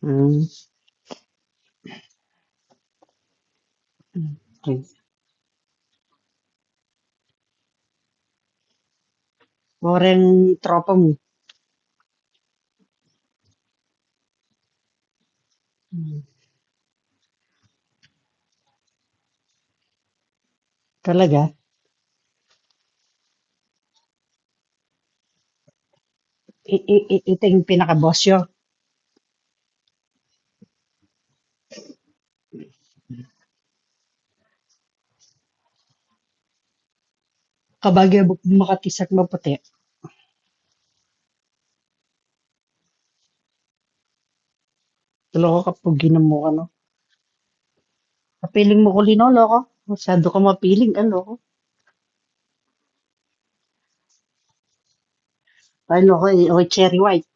Hmm, okay. Orang tropa mo. Hmm, talaga? Ito yung pinaka-boss yun. Kabagyo makatisak maputi. Loko kapag ginamo ka, no? Kapiling mo ko lino, loko. Masyado ka mapiling, loko. Ay, loko, o cherry white.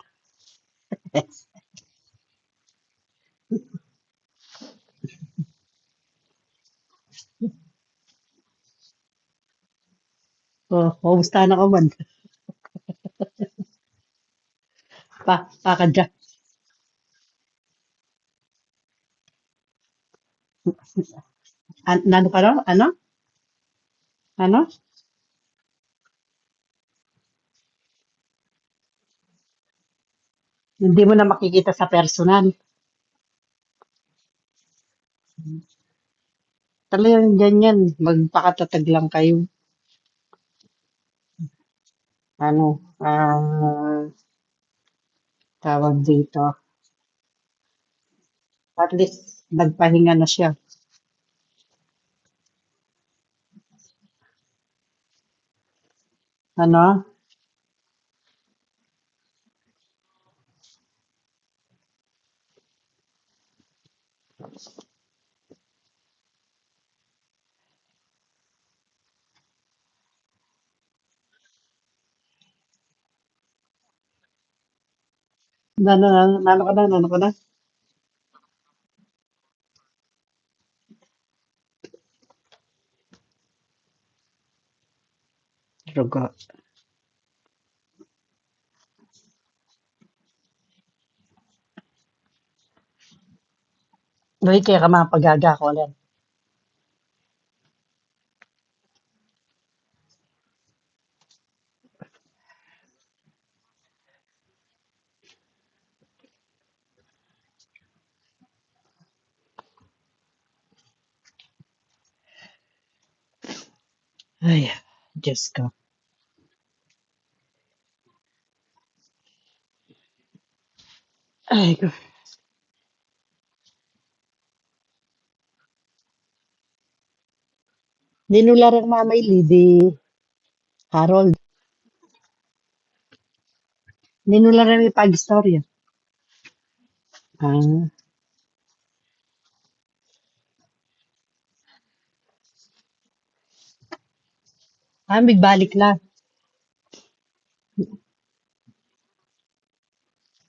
Oh, kumusta na ka man? Pakadya. Ano ka no? Ano? Ano? Hindi mo na makikita sa personal. Talagang ganyan. Magpakatatag lang kayo. Ano? Tawag dito. At least, nagpahinga na siya. Ano? Nano ka na? Nano ka na? Rugo. Doy kaya ka mapagaga ko lang. Ay, Diyos ko. Ay, ko. Dinular ang mamay di Harold. Dinular ang ipag-istorya. Ah, Bigbalik lang.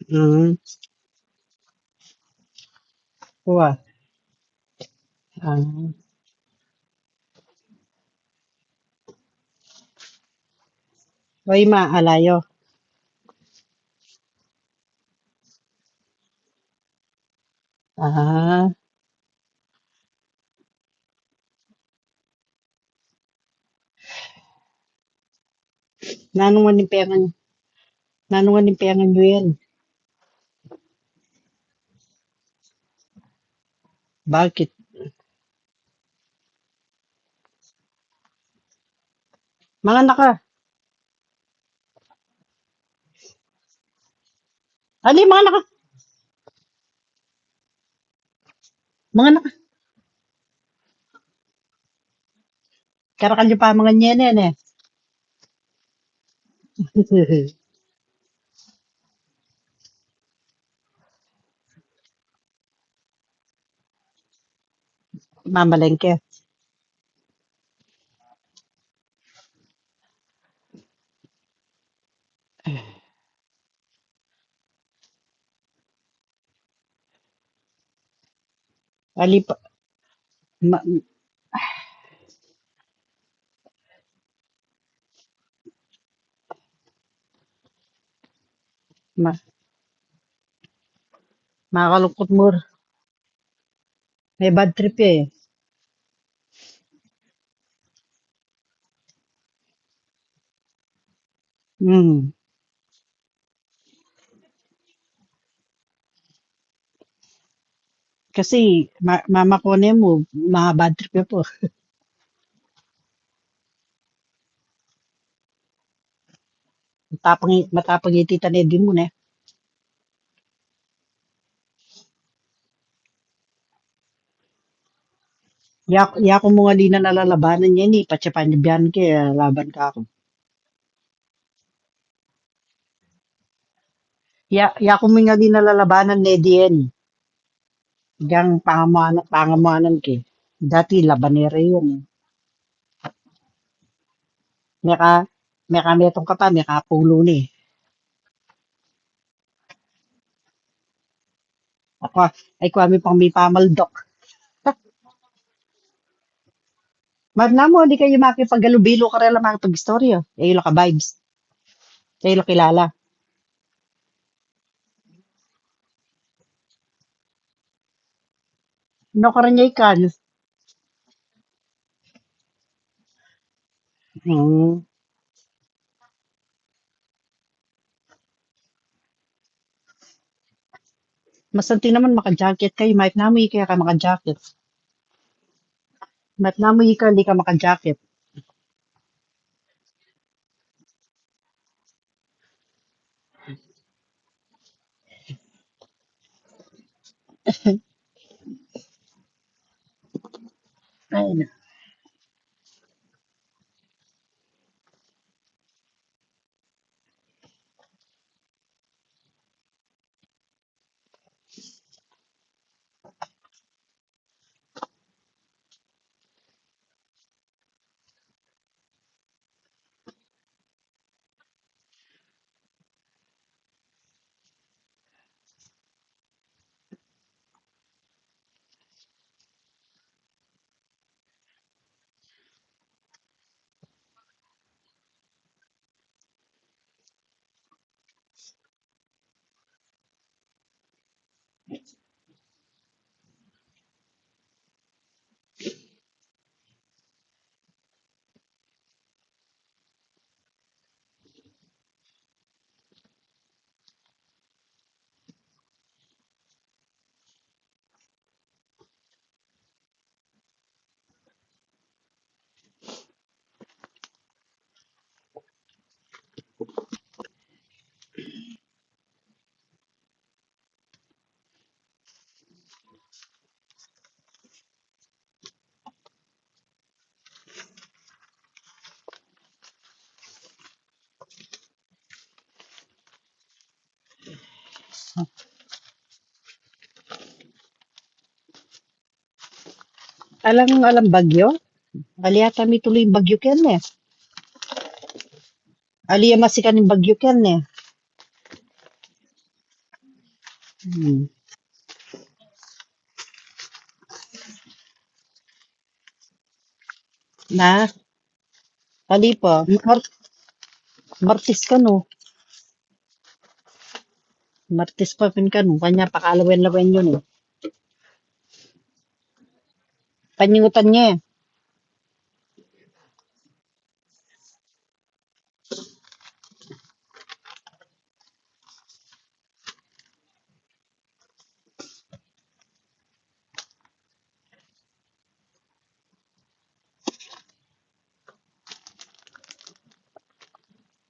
Hmm. Kuha. Ah, Hoy, maalayo. Ah, nanungan ni pengan, nanungan ni pengan nyo yan. Bakit? Mga naka, mga naka, mga naka, karakan nyo pa mga nyenen eh. Mamalengke. Ali pa, ma, Ma Makakalungkot mo. May bad trip eh. Hmm. Kasi mama ko na mo, mga bad trip yun po. Matapang yung tita Neddy mo na. Ya ko mga di na nalalabanan yan eh. Patsapan niya biyan kaya laban ka ako. Ya ko mga di nalalabanan Neddy yan. Gang pangamanan ke. Dati labanera yun eh. Meka, meka metong ka pa, meka pulo ni. Ako, ay kami pang may pamaldok. Magna mo, di kayo makipaggalubilo ka rin lang makipag-istorya. Ayun ka vibes. Ayun kilala. No karanyay kan. Hmm. Masanti naman maka-jacket kayo. Mike namoy kaya ka maka-jacket. Mike namoy ka, hindi ka maka-jacket. Ay, alam bagyo? Aliyata mi tuloy bagyo ken eh. Aliya masikan yung bagyo ken eh. Hmm. Na, ali pa. Martis ka no. Martis pa pin ka no. Kanya pakalawen-lawen yun eh. Panyutan niya eh.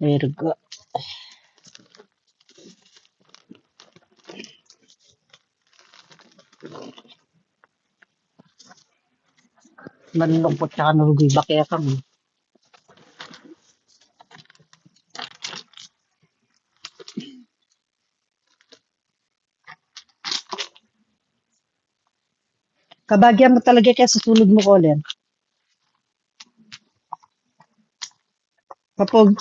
Ergo. Manlungkot ka narugoy bakya ka mo. Kabagyan mo talaga kaya sa sulod mo, Colin. Kapag,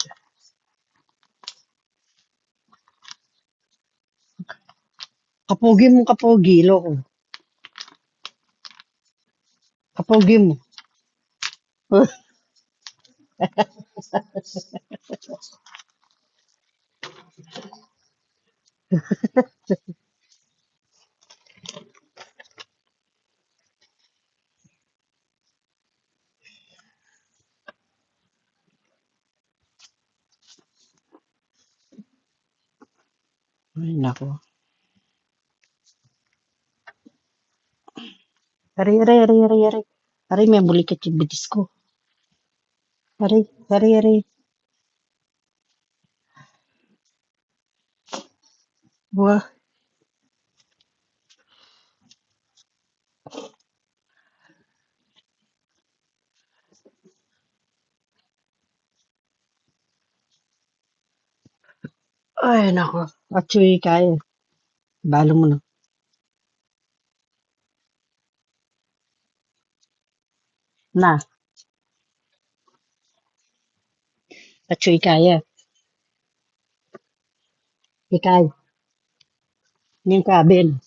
kapogi mo kapogi, loko. Kapogi mo. Ay, nako. Aray, aray, aray, aray, aray. Aray, may bulikat yung bitis ko. Aray, aray, aray. Wah, ay, nako. Achoy kaya. Balo mo na. Na, achoy kaya. Ikay, ning kabin.